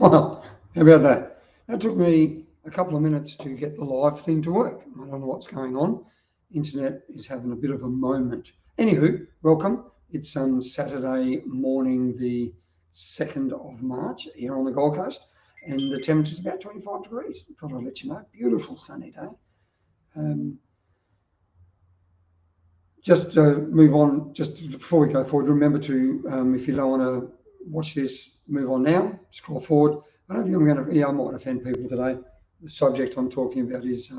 Well, how about that? That took me a couple of minutes to get the live thing to work. I don't know what's going on. Internet is having a bit of a moment. Anywho, welcome. It's Saturday morning, the 2nd of March here on the Gold Coast, and the temperature is about 25 degrees. Thought I'd let you know. Beautiful sunny day. Just to move on, just before we go forward, remember to, if you don't want to watch this, move on now, scroll forward. I don't think I'm going to, I might offend people today. The subject I'm talking about is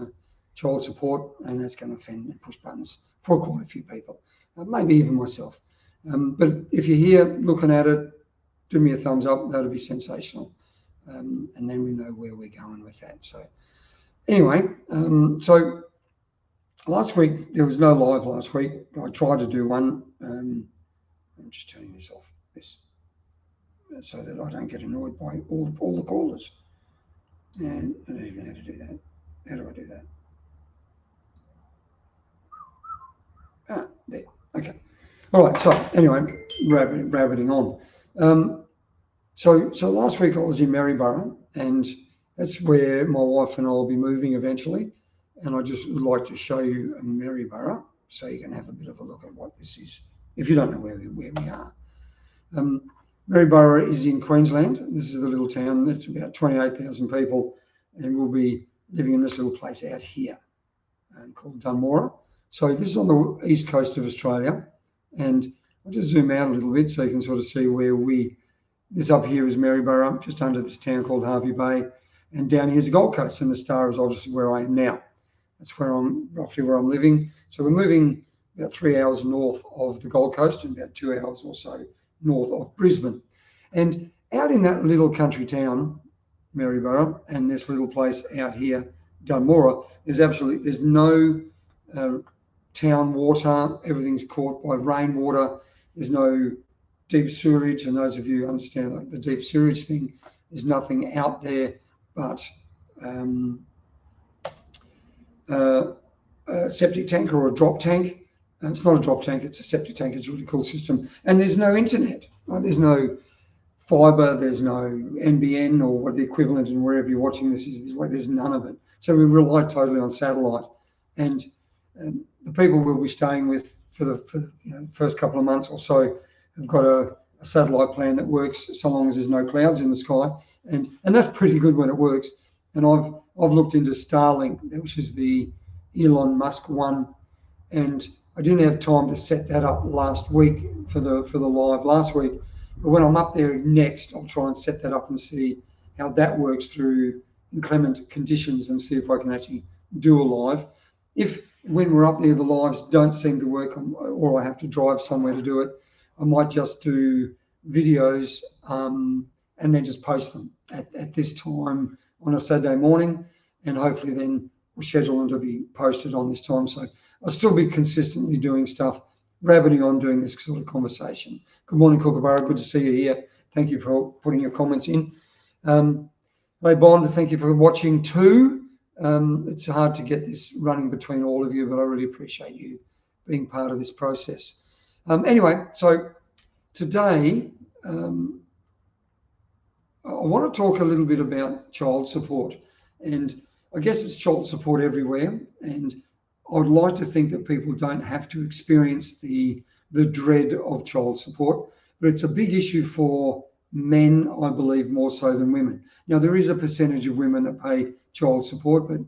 child support, and that's going to offend and push buttons for quite a few people, maybe even myself. But if you're here looking at it, do me a thumbs up, that'll be sensational. And then we know where we're going with that. So anyway, so last week, there was no live last week. I tried to do one. I'm just turning this off, so that I don't get annoyed by all the callers. And I don't even know how to do that. How do I do that? Ah, there. Okay. All right. So anyway, rabbiting on. So last week I was in Maryborough, and that's where my wife and I will be moving eventually. And I just would like to show you Maryborough, so you can have a bit of a look at what this is, if you don't know where we are. Maryborough is in Queensland. This is the little town. It's about 28,000 people, and we'll be living in this little place out here called Dunmora. So this is on the east coast of Australia, and I'll just zoom out a little bit so you can sort of see where this up here is Maryborough, just under this town called Hervey Bay, and down here is the Gold Coast, and the star is obviously where I am now. That's roughly where I'm living. So we're moving about 3 hours north of the Gold Coast and about 2 hours or so north of Brisbane. And out in that little country town, Maryborough, and this little place out here, Dunmora, there's no town water. Everything's caught by rainwater. There's no deep sewerage. And those of you who understand like the deep sewerage thing, there's nothing out there but a septic tank or a drop tank. It's not a drop tank, it's a septic tank. It's a really cool system. And there's no internet. Right? There's no fibre, there's no NBN or what the equivalent, and wherever you're watching this is, there's none of it. So we rely totally on satellite. And the people we'll be staying with for the first couple of months or so have got a satellite plan that works so long as there's no clouds in the sky. And that's pretty good when it works. And I've looked into Starlink, which is the Elon Musk one, and I didn't have time to set that up last week for the live last week. But when I'm up there next, I'll try and set that up and see how that works through inclement conditions and see if I can actually do a live. If when we're up there the lives don't seem to work, or I have to drive somewhere to do it, I might just do videos and then just post them at this time on a Saturday morning, and hopefully then we'll schedule them to be posted on this time. So I'll still be consistently doing stuff, rabbiting on doing this sort of conversation. Good morning, Kookaburra. Good to see you here. Thank you for putting your comments in. Ray Bond, thank you for watching too. It's hard to get this running between all of you, but I really appreciate you being part of this process. Anyway, so today, I want to talk a little bit about child support, and I guess it's child support everywhere, and I would like to think that people don't have to experience the dread of child support, but it's a big issue for men, I believe, more so than women. Now, there is a percentage of women that pay child support, but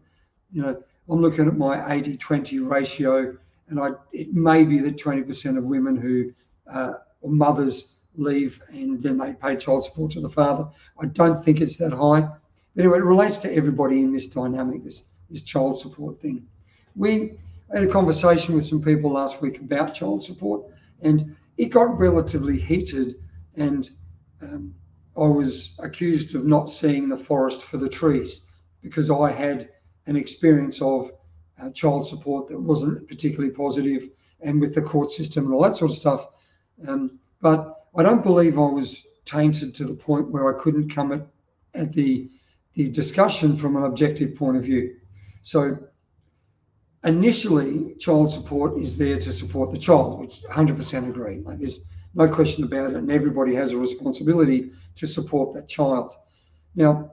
I'm looking at my 80-20 ratio, and it may be that 20% of women who or mothers leave and then they pay child support to the father. I don't think it's that high. Anyway, it relates to everybody in this dynamic, this child support thing. We had a conversation with some people last week about child support, and it got relatively heated, and I was accused of not seeing the forest for the trees because I had an experience of child support that wasn't particularly positive, and with the court system and all that sort of stuff. But I don't believe I was tainted to the point where I couldn't come at the discussion from an objective point of view. So initially, child support is there to support the child, which 100% agree. There's no question about it, and everybody has a responsibility to support that child. Now,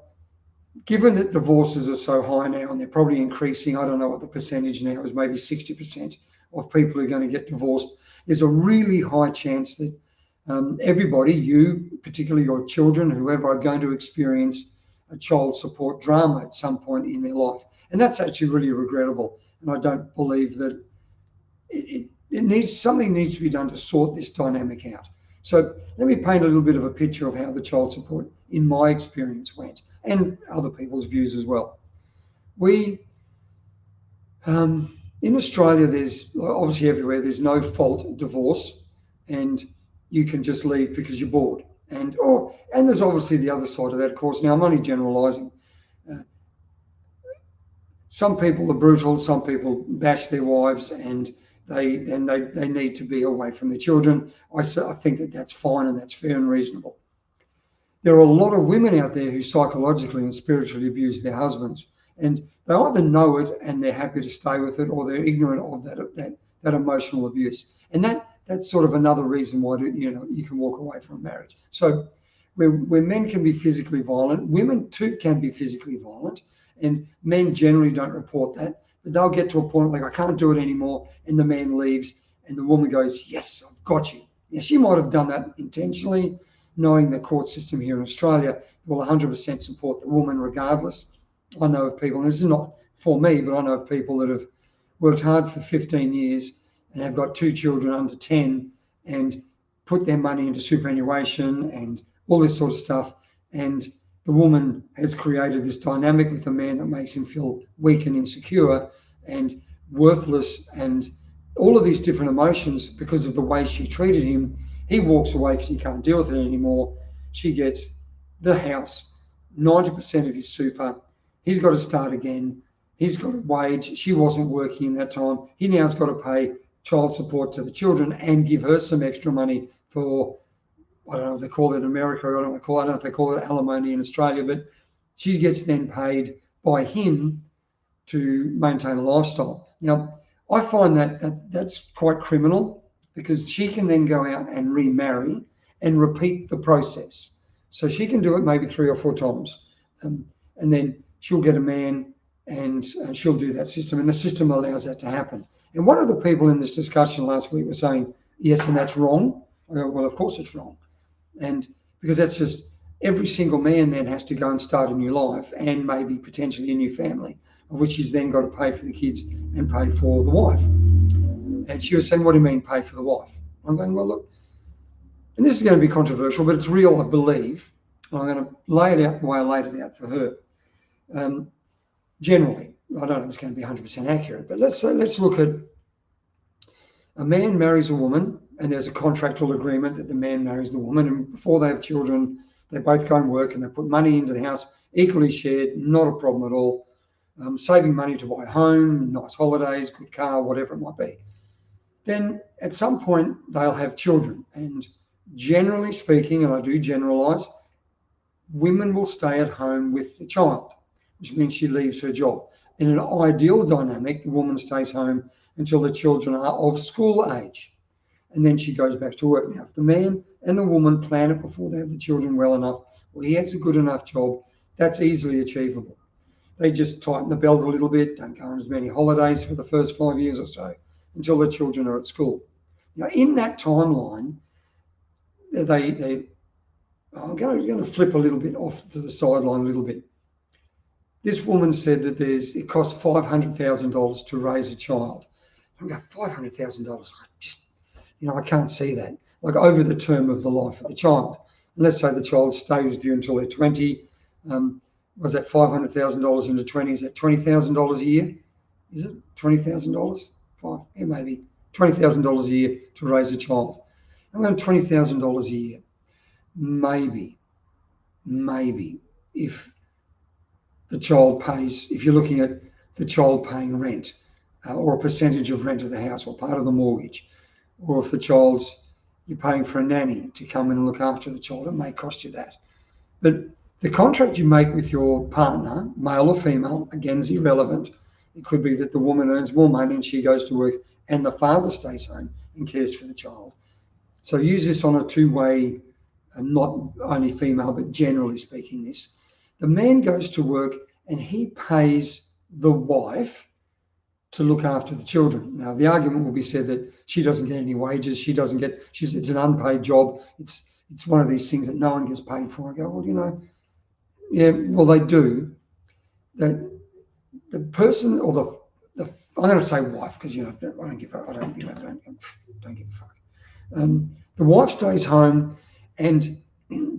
given that divorces are so high now, and they're probably increasing, I don't know what the percentage now is, maybe 60% of people are going to get divorced, there's a really high chance that everybody, you, particularly your children, whoever, are going to experience a child support drama at some point in their life. And that's actually really regrettable. And I don't believe that something needs to be done to sort this dynamic out. So let me paint a little bit of a picture of how the child support, in my experience, went, and other people's views as well. We, in Australia, there's obviously everywhere, there's no fault divorce, and you can just leave because you're bored. And there's obviously the other side of that, of course. Now, I'm only generalising. Some people are brutal, some people bash their wives, and they need to be away from their children. I think that that's fine and that's fair and reasonable. There are a lot of women out there who psychologically and spiritually abuse their husbands, and they either know it and they're happy to stay with it, or they're ignorant of that emotional abuse. And that's sort of another reason why you can walk away from a marriage. So where men can be physically violent, women too can be physically violent, and men generally don't report that, but they'll get to a point like, I can't do it anymore, and the man leaves, and the woman goes, yes, I've got you. Now, she might have done that intentionally, knowing the court system here in Australia will 100% support the woman regardless. I know of people, and this is not for me, but I know of people that have worked hard for 15 years and have got 2 children under 10 and put their money into superannuation and all this sort of stuff, and the woman has created this dynamic with the man that makes him feel weak and insecure and worthless and all of these different emotions because of the way she treated him. He walks away because he can't deal with it anymore. She gets the house, 90% of his super. He's got to start again. He's got a wage. She wasn't working in that time. He now's got to pay child support to the children and give her some extra money for, I don't know if they call it in America, I don't know if they call it alimony in Australia, but she gets then paid by him to maintain a lifestyle. Now, I find that's quite criminal, because she can then go out and remarry and repeat the process. So she can do it maybe 3 or 4 times, and then she'll get a man and she'll do that system, and the system allows that to happen. And one of the people in this discussion last week was saying, yes, and that's wrong. I go, well, of course it's wrong. And because that's just, every single man then has to go and start a new life and maybe potentially a new family, of which he's then got to pay for the kids and pay for the wife. And she was saying, what do you mean pay for the wife? I'm going, well, look, and this is going to be controversial, but it's real, I believe. I'm going to lay it out the way I laid it out for her. Generally, I don't know if it's going to be 100% accurate, but let's look at a man marries a woman, and there's a contractual agreement that the man marries the woman, and before they have children, they both go and work and they put money into the house, equally shared, not a problem at all. Saving money to buy a home, nice holidays, good car, whatever it might be. Then at some point they'll have children, and generally speaking, and I do generalize, women will stay at home with the child, which means she leaves her job. In an ideal dynamic, the woman stays home until the children are of school age, and then she goes back to work. Now, if the man and the woman plan it before they have the children well enough, or he has a good enough job, that's easily achievable. They just tighten the belt a little bit, don't go on as many holidays for the first 5 years or so until the children are at school. Now, in that timeline, I'm going to flip a little bit off to the sideline a little bit. This woman said that it costs $500,000 to raise a child. I'm going, $500,000? I can't see that. Like, over the term of the life of the child. And let's say the child stays with you until they're 20. Was that $500,000 into 20? Is that $20,000 a year? Is it $20,000? Yeah, maybe $20,000 a year to raise a child. I'm going $20,000 a year. Maybe if the child pays, if you're looking at the child paying rent, or a percentage of rent of the house, or part of the mortgage, or if you're paying for a nanny to come in and look after the child, it may cost you that. But the contract you make with your partner, male or female, again, is irrelevant. It could be that the woman earns more money and she goes to work, and the father stays home and cares for the child. So use this on a two-way, not only female, but generally speaking this. The man goes to work and he pays the wife to look after the children. Now, the argument will be said that she doesn't get any wages. It's an unpaid job. It's one of these things that no one gets paid for. I go, well, yeah, well, they do. The person or the I'm going to say wife because I don't give a fuck. The wife stays home and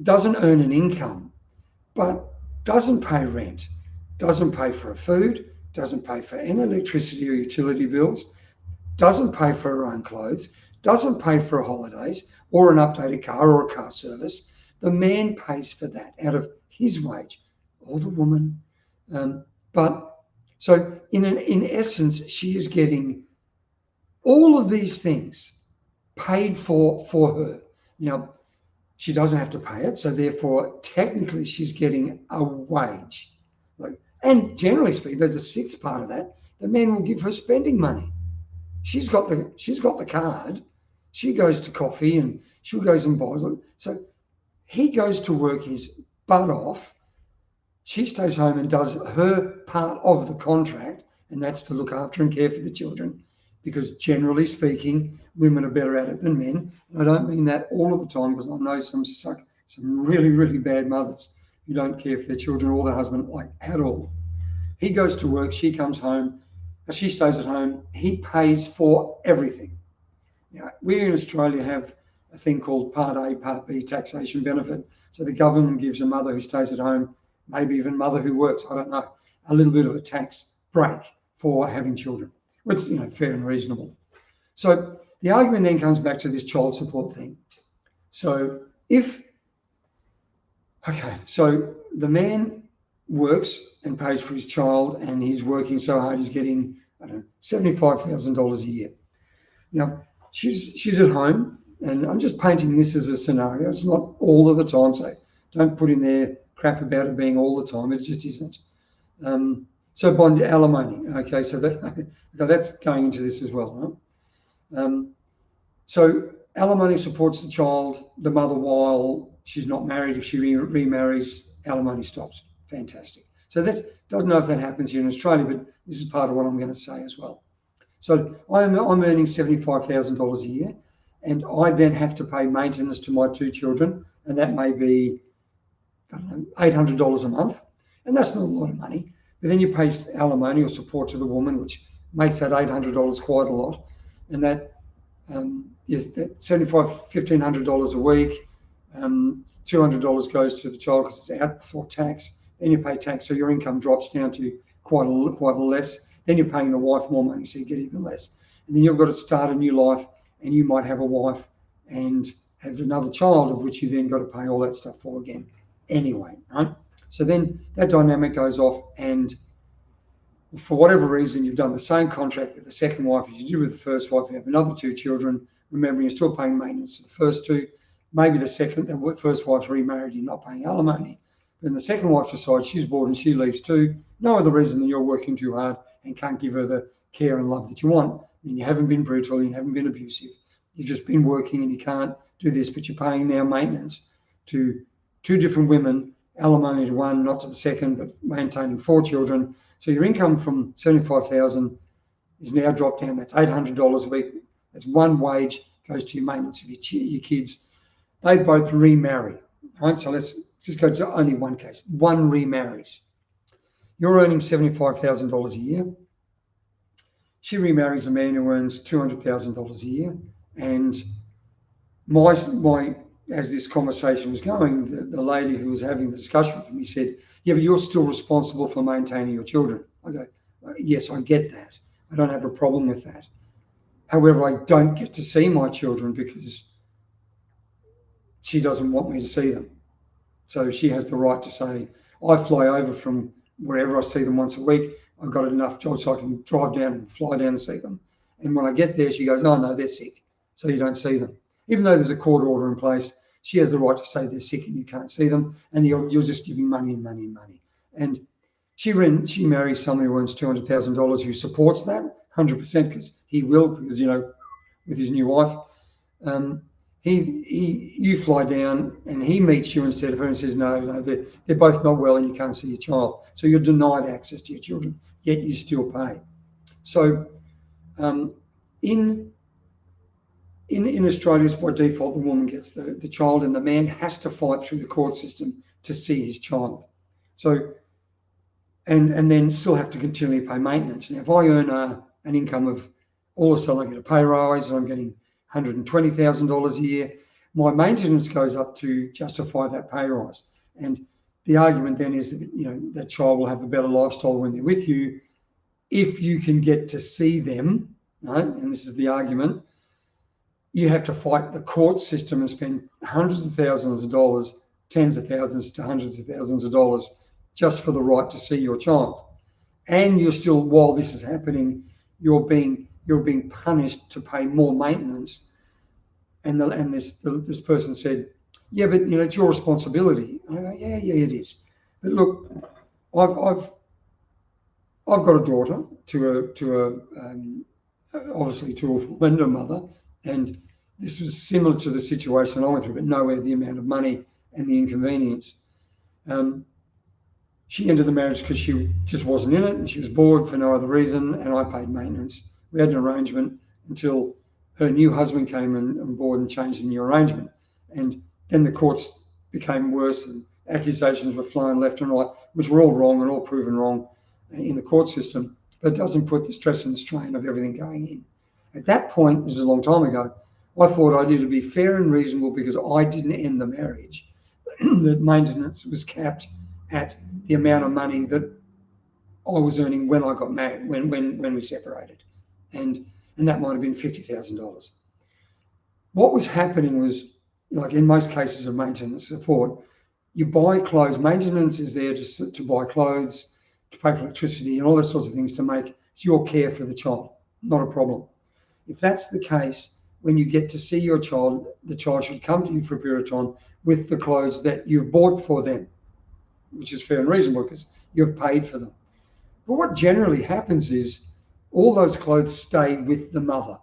doesn't earn an income, but doesn't pay rent, doesn't pay for her food, doesn't pay for any electricity or utility bills, doesn't pay for her own clothes, doesn't pay for her holidays or an updated car or a car service. The man pays for that out of his wage, or the woman. So in essence, she is getting all of these things paid for her. Now, she doesn't have to pay it, so therefore, technically, she's getting a wage. And generally speaking, there's a sixth part of that. The man will give her spending money. She's got the card. She goes to coffee and she goes and buys it. So he goes to work his butt off. She stays home and does her part of the contract, and that's to look after and care for the children. Because generally speaking, women are better at it than men. And I don't mean that all of the time, because I know some really, really bad mothers who don't care for their children or their husband at all. He goes to work, she comes home, she stays at home, he pays for everything. Now, we in Australia have a thing called Part A, Part B taxation benefit. So the government gives a mother who stays at home, maybe even mother who works, I don't know, a little bit of a tax break for having children, which fair and reasonable. So the argument then comes back to this child support thing. So so the man works and pays for his child, and he's working so hard, he's getting, $75,000 a year. Now, she's at home, and I'm just painting this as a scenario. It's not all of the time, so don't put in there crap about it being all the time. It just isn't. So bond alimony. Okay, so that's going into this as well. Huh? So alimony supports the child, the mother, while she's not married. If she remarries, alimony stops. Fantastic. So don't know if that happens here in Australia, but this is part of what I'm going to say as well. So I'm earning $75,000 a year, and I then have to pay maintenance to my two children, and that may be $800 a month, and that's not a lot of money. But then you pay alimony or support to the woman, which makes that $800 quite a lot, and that that $1,500 a week. $200 goes to the child because it's out before tax. Then you pay tax, so your income drops down to quite a less. Then you're paying the wife more money, so you get even less. And then you've got to start a new life, and you might have a wife and have another child, of which you then got to pay all that stuff for again anyway, right? So then that dynamic goes off, and for whatever reason, you've done the same contract with the second wife as you did with the first wife. You have another two children. Remember, you're still paying maintenance to the first two. Maybe the first wife's remarried, you're not paying alimony. Then the second wife decides she's bored and she leaves too. No other reason than you're working too hard and can't give her the care and love that you want. And you haven't been brutal, you haven't been abusive. You've just been working and you can't do this, but you're paying now maintenance to two different women, alimony to one, not to the second, but maintaining 4 children. So your income from $75,000 is now dropped down. That's $800 a week. That's one wage, goes to your maintenance of your kids. They both remarry. Right? So let's just go to only one case. One remarries. You're earning $75,000 a year. She remarries a man who earns $200,000 a year. And as this conversation was going, the lady who was having the discussion with me said, yeah, but you're still responsible for maintaining your children. I go, yes, I get that. I don't have a problem with that. However, I don't get to see my children because she doesn't want me to see them. So she has the right to say, I fly over from wherever, I see them once a week. I've got enough jobs so I can drive down and fly down and see them. And when I get there, she goes, oh, no, they're sick, so you don't see them. Even though there's a court order in place, she has the right to say they're sick and you can't see them, and you're just giving money and money and money. And she marries someone who earns $200,000 who supports that 100% because he will, because, with his new wife. you fly down and he meets you instead of her and says, no, they're both not well and you can't see your child. So you're denied access to your children, yet you still pay. So in Australia, it's by default, the woman gets the child and the man has to fight through the court system to see his child. So, and then still have to continually pay maintenance. Now, if I earn an income of, all of a sudden I get a pay rise and I'm getting $120,000 a year, my maintenance goes up to justify that pay rise. And the argument then is that, that child will have a better lifestyle when they're with you if you can get to see them, right? And this is the argument. You have to fight the court system and spend hundreds of thousands of dollars, tens of thousands to hundreds of thousands of dollars just for the right to see your child. And you're still, while this is happening, you're being punished to pay more maintenance. And this person said, yeah, but it's your responsibility. And I go, yeah, it is. But look, I've got a daughter obviously to a woman, a mother, and this was similar to the situation I went through, but nowhere the amount of money and the inconvenience. She ended the marriage because she just wasn't in it and she was bored for no other reason, and I paid maintenance. We had an arrangement until her new husband came on board and changed the new arrangement. And then the courts became worse and accusations were flying left and right, which were all wrong and all proven wrong in the court system, but it doesn't put the stress and strain of everything going in. At that point, this is a long time ago, I thought I needed to be fair and reasonable because I didn't end the marriage. That maintenance was capped at the amount of money that I was earning when I got married, when we separated. And that might have been $50,000. What was happening was, like in most cases of maintenance support, you buy clothes. Maintenance is there to buy clothes, to pay for electricity and all those sorts of things to make your care for the child. Not a problem. If that's the case, when you get to see your child, the child should come to you for a period of time with the clothes that you've bought for them, which is fair and reasonable because you've paid for them. But what generally happens is all those clothes stay with the mother.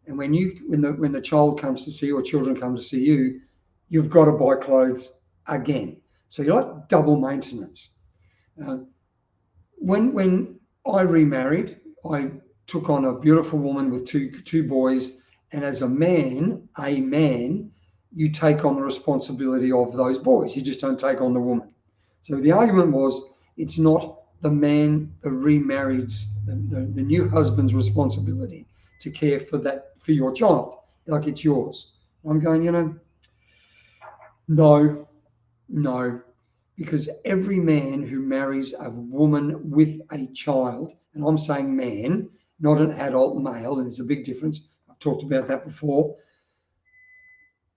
And when the child comes to see you or children come to see you, you've got to buy clothes again. So you're like double maintenance. When I remarried, I took on a beautiful woman with two boys, and as a man, you take on the responsibility of those boys. You just don't take on the woman. So the argument was, it's not the man, the remarried, the new husband's responsibility to care for your child, like it's yours. I'm going, no, because every man who marries a woman with a child, and I'm saying man, not an adult male, and there's a big difference. I've talked about that before.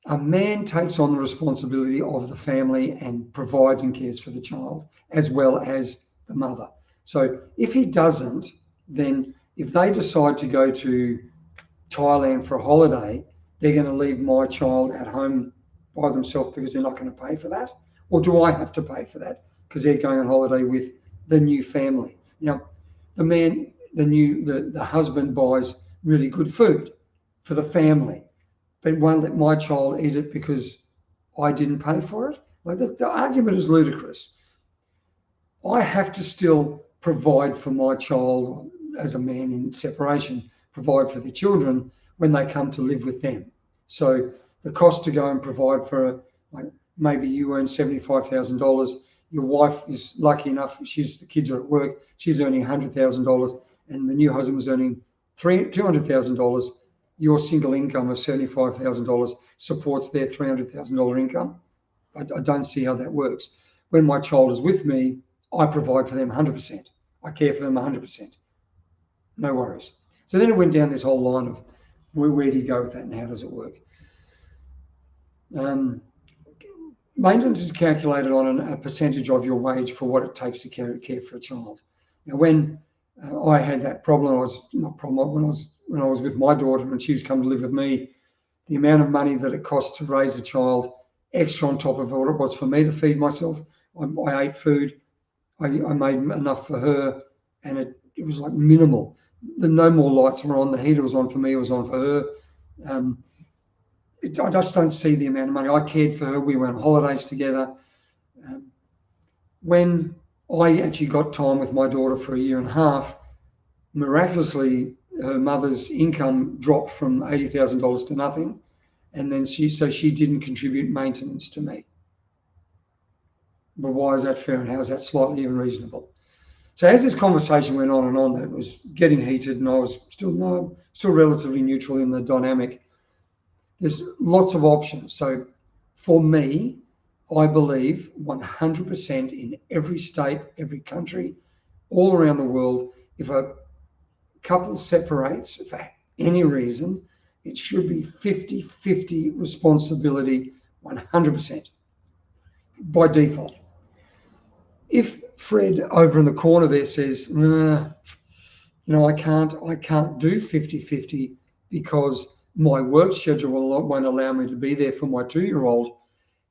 A man takes on the responsibility of the family and provides and cares for the child, as well as the mother. So if he doesn't, then if they decide to go to Thailand for a holiday, they're going to leave my child at home by themselves because they're not going to pay for that? Or do I have to pay for that because they're going on holiday with the new family? Now, the husband buys really good food for the family, but won't let my child eat it because I didn't pay for it. Like the argument is ludicrous. I have to still provide for my child as a man in separation, provide for their children when they come to live with them. So the cost to go and provide for, maybe you earn $75,000, your wife is lucky enough, the kids are at work, she's earning $100,000, and the new husband was earning $200,000. Your single income of $75,000 supports their $300,000 income. I don't see how that works. When my child is with me, I provide for them 100%. I care for them 100%. No worries. So then it went down this whole line of where do you go with that and how does it work? Maintenance is calculated on a percentage of your wage for what it takes to care for a child. Now, when I had that problem, when I was with my daughter and she was coming to live with me, the amount of money that it costs to raise a child, extra on top of what it was for me to feed myself. I ate food. I made enough for her, and it was like minimal. No more lights were on. The heater was on for me. It was on for her. I just don't see the amount of money. I cared for her. We went on holidays together. When I actually got time with my daughter for a year and a half, miraculously, her mother's income dropped from $80,000 to nothing. And then she didn't contribute maintenance to me. But why is that fair, and how is that slightly even reasonable? So as this conversation went on and on, it was getting heated, and I was still relatively neutral in the dynamic. There's lots of options. So for me, I believe 100% in every state, every country, all around the world, if a couple separates for any reason, it should be 50-50 responsibility, 100% by default. If Fred over in the corner there says, I can't do 50-50 because my work schedule won't allow me to be there for my 2-year-old,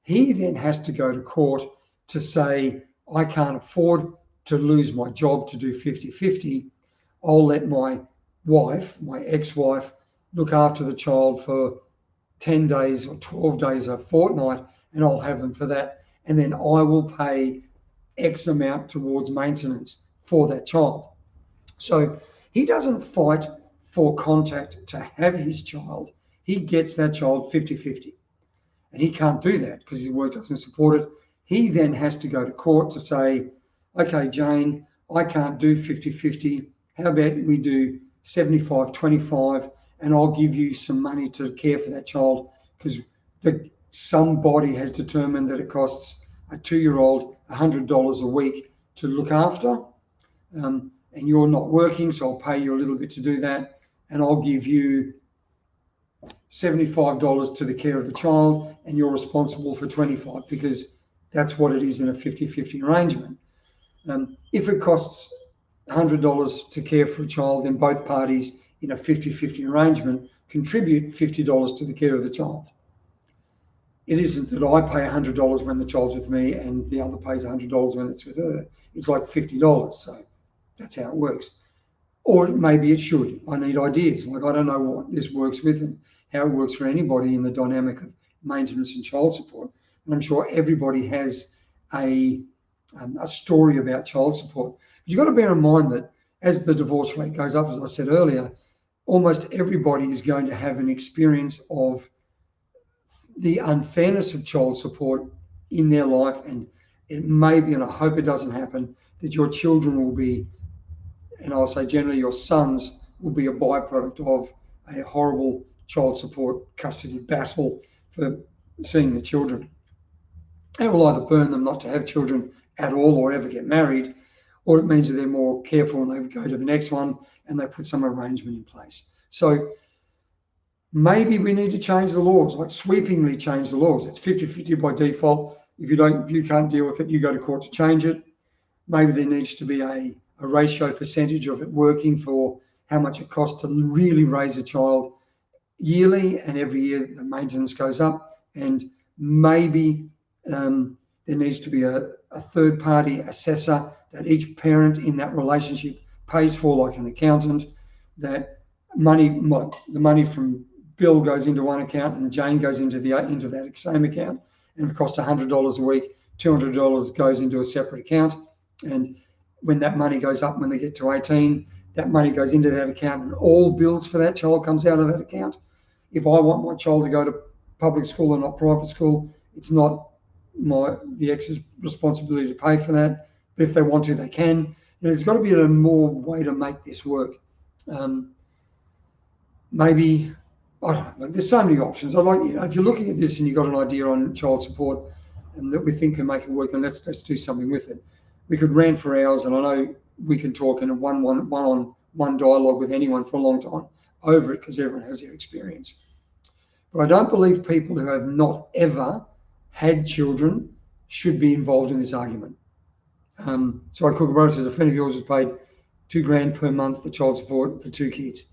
he then has to go to court to say, I can't afford to lose my job to do 50-50. I'll let my wife, my ex-wife, look after the child for 10 days or 12 days, a fortnight, and I'll have them for that. And then I will pay X amount towards maintenance for that child. So he doesn't fight for contact to have his child. He gets that child 50-50. And he can't do that because his work doesn't support it. He then has to go to court to say, okay, Jane, I can't do 50-50. How about we do 75-25, and I'll give you some money to care for that child because somebody has determined that it costs a 2-year-old $100 a week to look after, and you're not working, so I'll pay you a little bit to do that, and I'll give you $75 to the care of the child, and you're responsible for 25 because that's what it is in a 50-50 arrangement. If it costs $100 to care for a child, then both parties in a 50-50 arrangement contribute $50 to the care of the child. It isn't that I pay $100 when the child's with me and the other pays $100 when it's with her. It's like $50, so that's how it works. Or maybe it should. I need ideas. Like, I don't know what this works with and how it works for anybody in the dynamic of maintenance and child support. And I'm sure everybody has a story about child support. But you've got to bear in mind that as the divorce rate goes up, as I said earlier, almost everybody is going to have an experience of the unfairness of child support in their life. And it may be, and I hope it doesn't happen, that your children will be, and I'll say generally your sons, will be a byproduct of a horrible child support custody battle for seeing the children. It will either burn them not to have children at all or ever get married, or it means that they're more careful and they go to the next one and they put some arrangement in place. So maybe we need to change the laws, like sweepingly change the laws. It's 50-50 by default. If you can't deal with it, you go to court to change it. Maybe there needs to be a ratio percentage of it working for how much it costs to really raise a child yearly, and every year the maintenance goes up. And maybe there needs to be a third-party assessor that each parent in that relationship pays for, like an accountant, that the money from Bill goes into one account and Jane goes into that same account, and it costs $100 a week, $200 goes into a separate account. And when that money goes up, when they get to 18, that money goes into that account, and all bills for that child comes out of that account. If I want my child to go to public school and not private school, it's not the ex's responsibility to pay for that. But if they want to, they can. There's got to be a more way to make this work. Maybe, I don't know, there's so many options. If you're looking at this and you've got an idea on child support and that we think can make it work, then let's do something with it. We could rant for hours, and I know we can talk in a one-on-one dialogue with anyone for a long time over it because everyone has their experience. But I don't believe people who have not ever had children should be involved in this argument. So Kookaburra says a friend of yours was paid $2,000 per month for child support for 2 kids.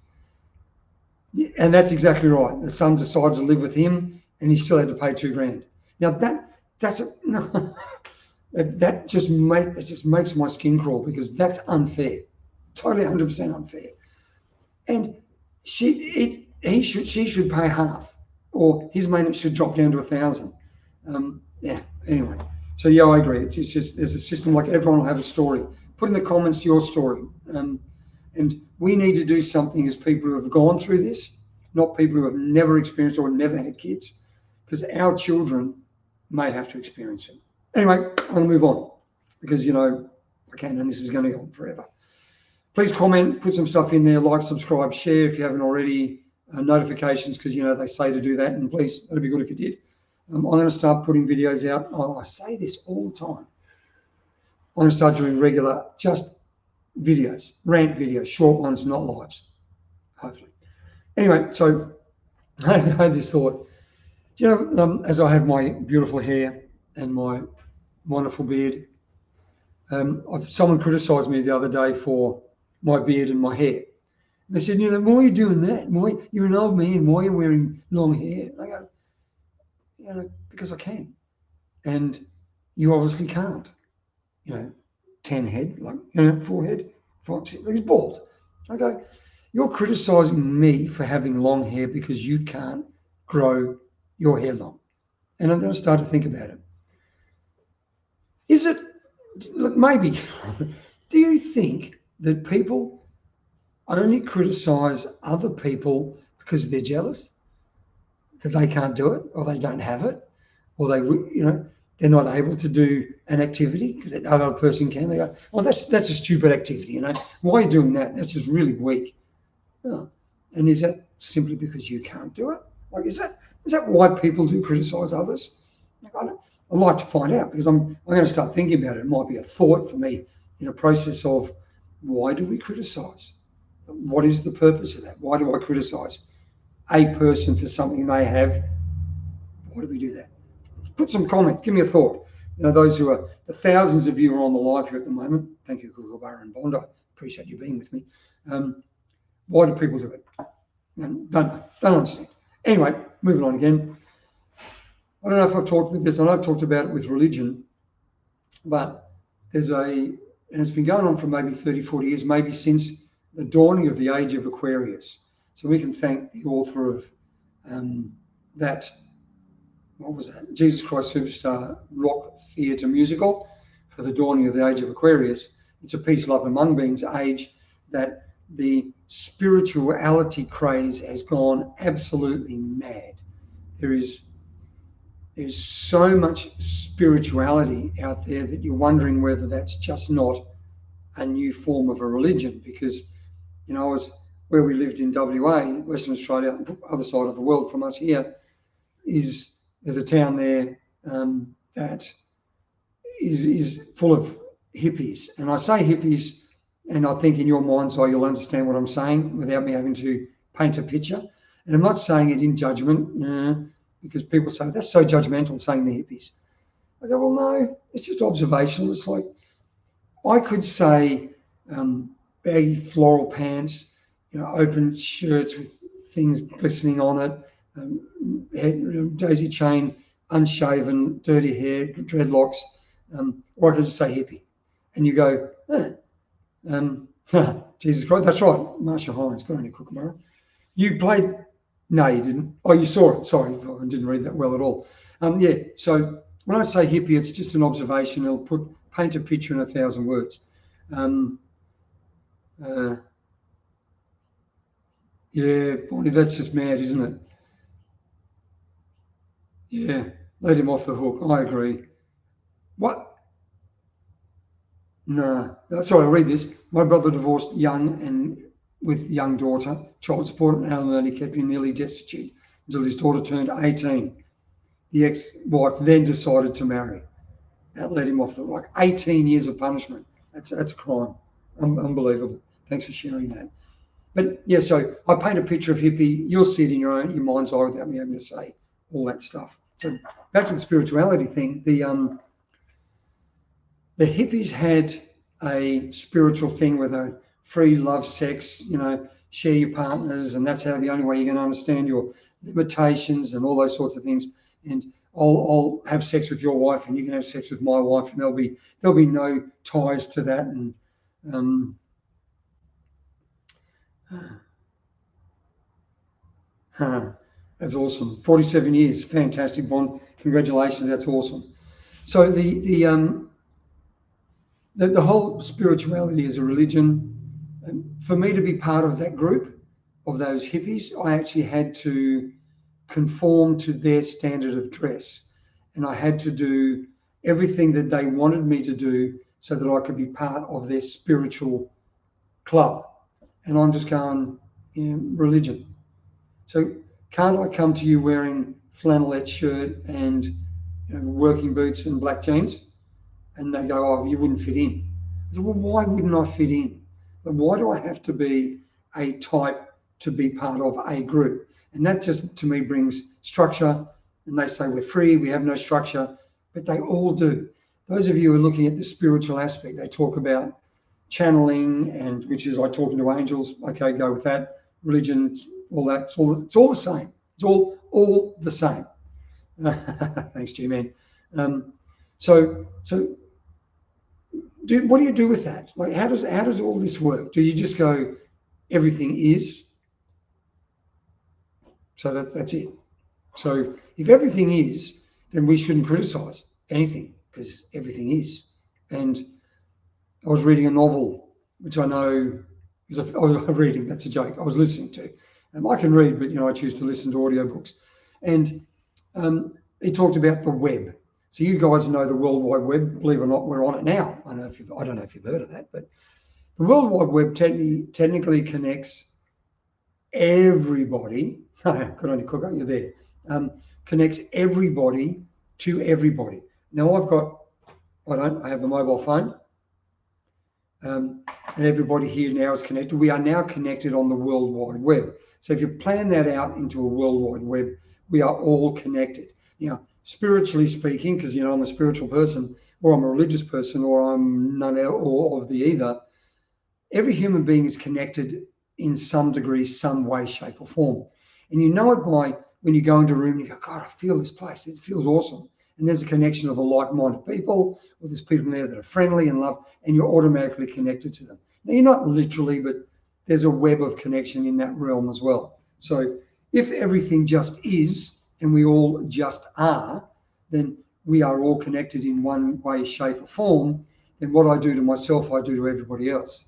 And that's exactly right. The son decided to live with him and he still had to pay $2,000. Now that just makes my skin crawl, because that's unfair. Totally 100% unfair. And she should pay half or his maintenance should drop down to 1,000. Yeah. Anyway, so yeah, I agree. It's just there's a system, like everyone will have a story. Put in the comments your story, and we need to do something as people who have gone through this, not people who have never experienced or never had kids, because our children may have to experience it. Anyway, I'm going to move on because I can, and this is going to go on forever. Please comment, put some stuff in there, like, subscribe, share if you haven't already. Notifications, because they say to do that, and please, that'd be good if you did. I'm going to start putting videos out. I say this all the time. I'm going to start doing regular, just videos, rant videos, short ones, not lives, hopefully. Anyway, so I had this thought. As I have my beautiful hair and my wonderful beard, someone criticised me the other day for my beard and my hair. They said, why are you doing that? Why, you're an old man, why are you wearing long hair? I go, because I can. And you obviously can't. 10 head, forehead, 5, 6, he's bald. I go, you're criticising me for having long hair because you can't grow your hair long. And I'm going to start to think about it. Is it, look, maybe, do you think that people only criticise other people because they're jealous that they can't do it, or they don't have it, or they're not able to do an activity that another person can? They go, oh, that's a stupid activity. Why are you doing that? That's just really weak. Oh. And is that simply because you can't do it? Like, is that why people do criticise others? I'd like to find out, because I'm going to start thinking about it. It might be a thought for me in a process of, why do we criticise? What is the purpose of that? Why do I criticise a person for something they have? Why do we do that? Put some comments. Give me a thought. Those who are the thousands of you who are on the live here at the moment. Thank you, Kookaburra and Bond. I appreciate you being with me. Why do people do it? Don't understand. Anyway, moving on again. I don't know if I've talked about this. I know I've talked about it with religion, but and it's been going on for maybe 30, 40 years, maybe since the dawning of the age of Aquarius. So we can thank the author of that, what was that? Jesus Christ Superstar rock theatre musical for the dawning of the age of Aquarius. It's a peace, love among beings age that the spirituality craze has gone absolutely mad. There's so much spirituality out there that you're wondering whether that's just not a new form of a religion, because I was where we lived in WA, Western Australia, other side of the world from us here, there's a town there that is full of hippies. And I say hippies, and I think in your mind's eye you'll understand what I'm saying without me having to paint a picture. And I'm not saying it in judgment, because people say, that's so judgmental, saying the hippies. I go, well, no, it's just observational. It's like, I could say baggy floral pants, open shirts with things glistening on it, daisy chain, unshaven, dirty hair, dreadlocks, or I could just say hippie. And you go, Jesus Christ, that's right, Marsha Hines, good on you, Kookaburra. You played, no, you didn't. Oh, you saw it, sorry, I didn't read that well at all. Yeah, so when I say hippie, it's just an observation. It'll paint a picture in 1,000 words. Yeah, Bonnie, that's just mad, isn't it? Yeah, let him off the hook. I agree. What? No, sorry, I'll read this. My brother divorced young and with young daughter, child support and alimony kept him nearly destitute until his daughter turned 18. The ex-wife then decided to marry. That let him off the, like 18 years of punishment. That's a crime. Unbelievable. Thanks for sharing that. But yeah, so I paint a picture of hippie. You'll see it in your mind's eye without me having to say all that stuff. So back to the spirituality thing. The hippies had a spiritual thing where they free love, sex, share your partners, and that's how the only way you're going to understand your limitations and all those sorts of things. And I'll have sex with your wife, and you can have sex with my wife, and there'll be no ties to that. And That's awesome. 47 years, fantastic, Bond. Congratulations, that's awesome. So the whole spirituality is a religion. And for me to be part of that group, of those hippies, I actually had to conform to their standard of dress. And I had to do everything that they wanted me to do so that I could be part of their spiritual club. And I'm just going, religion. So can't I come to you wearing flannelette shirt and working boots and black jeans? And they go, oh, you wouldn't fit in. I said, well, why wouldn't I fit in? Why do I have to be a type to be part of a group? And that just, to me, brings structure. And they say we're free, we have no structure, but they all do. Those of you who are looking at the spiritual aspect, they talk about channeling, and which is like talking to angels. Okay, go with that. Religion, all that. It's all the same. It's all the same. Thanks, G-Man. So what do you do with that? Like, how does all this work? Do you just go, everything is? So that's it. So if everything is, then we shouldn't criticize anything because everything is. And I was reading a novel, which I know I was reading. That's a joke. I was listening to. I can read, but I choose to listen to audiobooks. And he talked about the web. So you guys know the World Wide Web. Believe it or not, we're on it now. I don't know if you've heard of that, but the World Wide Web technically connects everybody. Good on you, Cooker, you're there. Connects everybody to everybody. Now I have a mobile phone, and everybody here now is connected. We are now connected on the World Wide Web. So if you plan that out into a World Wide Web, we are all connected. Now, spiritually speaking, because I'm a spiritual person, or I'm a religious person, or I'm none or of the either, every human being is connected in some degree, some way, shape, or form. And you know it by when you go into a room and you go, God, I feel this place. It feels awesome. And there's a connection of a like-minded people, or there's people there that are friendly and love, and you're automatically connected to them. Now, you're not literally, but there's a web of connection in that realm as well. So if everything just is, and we all just are, then we are all connected in one way, shape, or form. Then what I do to myself, I do to everybody else.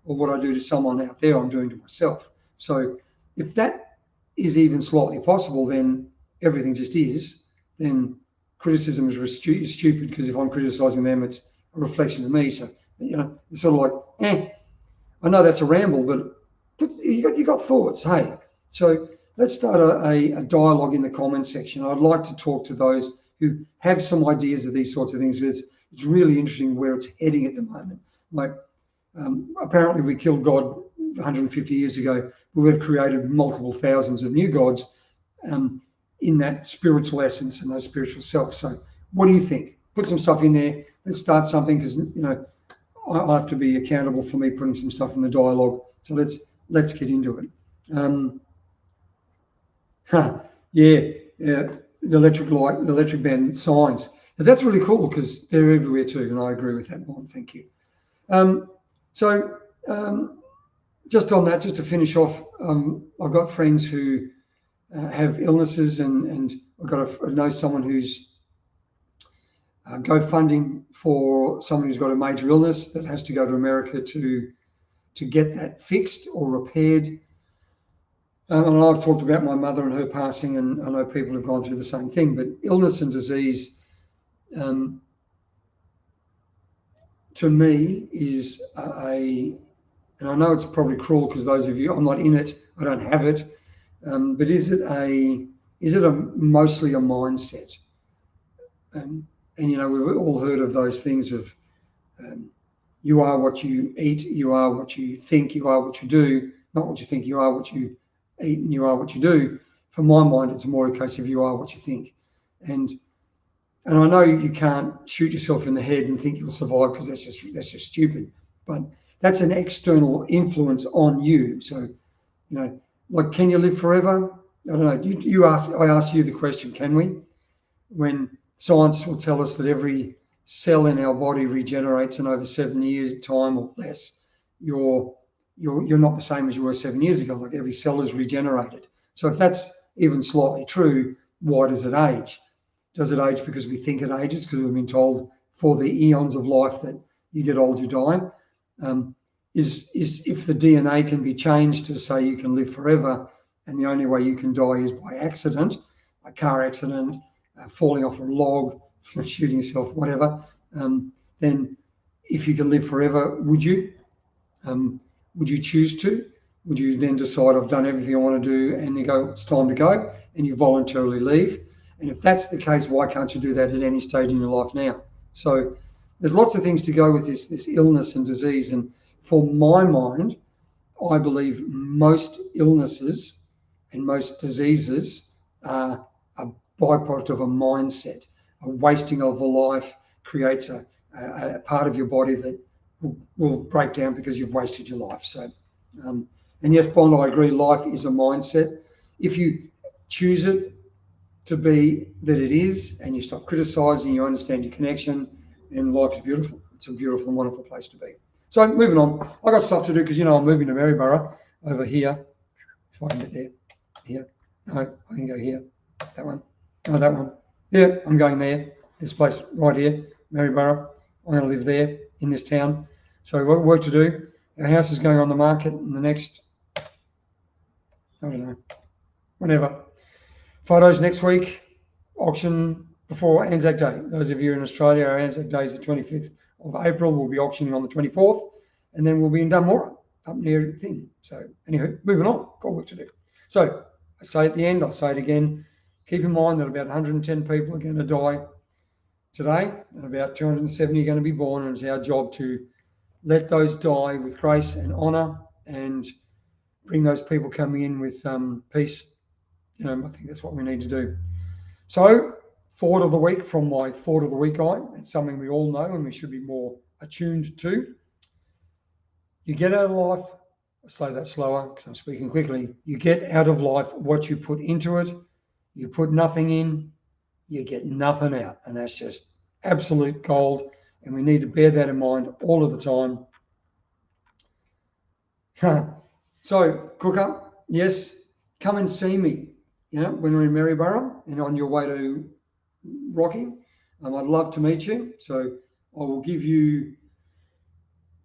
Or what I do to someone out there, I'm doing to myself. So if that is even slightly possible, then everything just is, then criticism is stupid, because if I'm criticizing them, it's a reflection of me. So, it's sort of like, I know that's a ramble, but you got thoughts, hey? So let's start a dialogue in the comments section. I'd like to talk to those who have some ideas of these sorts of things. It's really interesting where it's heading at the moment. Like, apparently we killed God 150 years ago, but we've created multiple thousands of new gods in that spiritual essence and those spiritual self. So what do you think? Put some stuff in there. Let's start something, because I have to be accountable for me putting some stuff in the dialogue. So let's get into it. The electric light, the electric band signs. Now, that's really cool, because they're everywhere too, and I agree with that one. Thank you. Just on that, just to finish off, I've got friends who have illnesses, and I know someone who's GoFunding for someone who's got a major illness that has to go to America to get that fixed or repaired. And I've talked about my mother and her passing, and I know people have gone through the same thing. But illness and disease, to me, is and I know it's probably cruel, because those of you, I'm not in it, I don't have it, but is it mostly a mindset? And we've all heard of those things of you are what you eat, you are what you think, you are what you do, not what you think, you are what you eat, and you are what you do. For my mind, it's more a case of you are what you think. And I know you can't shoot yourself in the head and think you'll survive, because that's just stupid. But that's an external influence on you. So, like, can you live forever? I don't know. I asked you the question, can we? When science will tell us that every cell in our body regenerates in over 7 years time or less, you're not the same as you were 7 years ago. Like, every cell is regenerated. So if that's even slightly true, why does it age? Does it age because we think it ages, because we've been told for the eons of life that you get old, you die? Is if the DNA can be changed to say you can live forever, and the only way you can die is by accident, a car accident, falling off a log, shooting yourself, whatever, then if you can live forever, would you? Would you choose to? Would you then decide, I've done everything I want to do, and you go, it's time to go, and you voluntarily leave? And if that's the case, why can't you do that at any stage in your life now? So there's lots of things to go with this illness and disease. And for my mind, I believe most illnesses and most diseases are a byproduct of a mindset. A wasting of a life creates a part of your body that will break down because you've wasted your life. So, and yes, Bond, I agree, life is a mindset. If you choose it to be that it is, and you stop criticizing, you understand your connection, and life is beautiful. It's a beautiful and wonderful place to be. So moving on, I got stuff to do because I'm moving to Maryborough over here. If I can get there, here. No, I can go here. That one. No, that one. Yeah, I'm going there. This place right here, Maryborough. I'm going to live there in this town. So we've got work to do. Our house is going on the market in the next, I don't know, whenever. Photos next week. Auction before Anzac Day. Those of you in Australia, our Anzac Day is the 25th of April. We'll be auctioning on the 24th, and then we'll be in Dunmore, up near thing. So anyway, moving on. Got work to do. So I say at the end, I'll say it again. Keep in mind that about 110 people are going to die today, and about 270 are going to be born, and it's our job to let those die with grace and honour, and bring those people coming in with peace. I think that's what we need to do. So, thought of the week from my thought of the week guide. It's something we all know and we should be more attuned to. You get out of life, I'll say that slower because I'm speaking quickly. You get out of life what you put into it. You put nothing in, you get nothing out. And that's just absolute gold. And we need to bear that in mind all of the time. So, Cooker, yes, come and see me, when we're in Maryborough and on your way to Rocky. I'd love to meet you. So I will give you,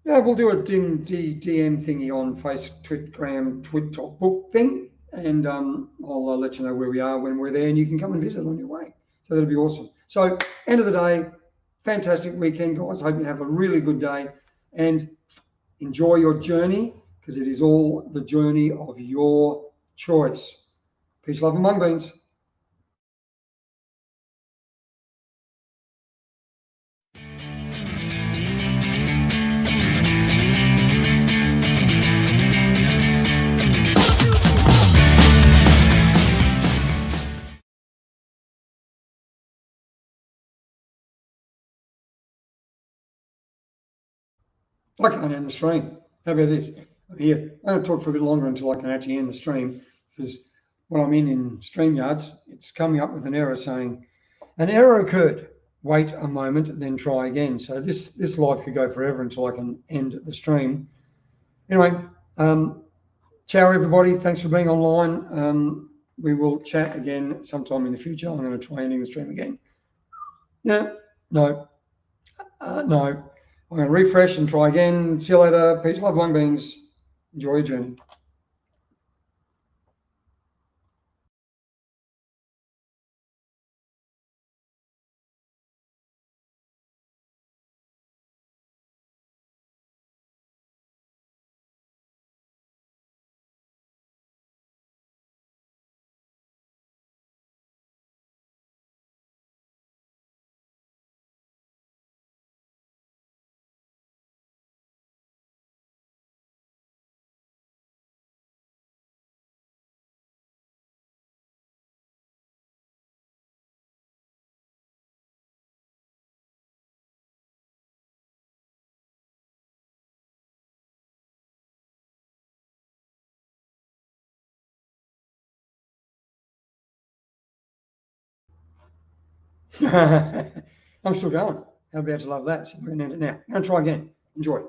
we'll do a DM thingy on Instagram, Twitter, book thing. And I'll let you know where we are when we're there, and you can come and visit on your way. So that'll be awesome. So end of the day, fantastic weekend, guys. Hope you have a really good day and enjoy your journey, because it is all the journey of your choice. Peace, love, and mung beans. I can't end the stream. How about this? I'm here. I'm going to talk for a bit longer until I can actually end the stream, because when I'm in StreamYards, it's coming up with an error saying, an error occurred. Wait a moment, then try again. So this live could go forever until I can end the stream. Anyway, ciao everybody. Thanks for being online. We will chat again sometime in the future. I'm going to try ending the stream again. No. I'm going to refresh and try again. See you later. Peace, love, mung beans. Enjoy your journey. I'm still going. How about you love that? So we're going to end it now. I'm going to try again. Enjoy.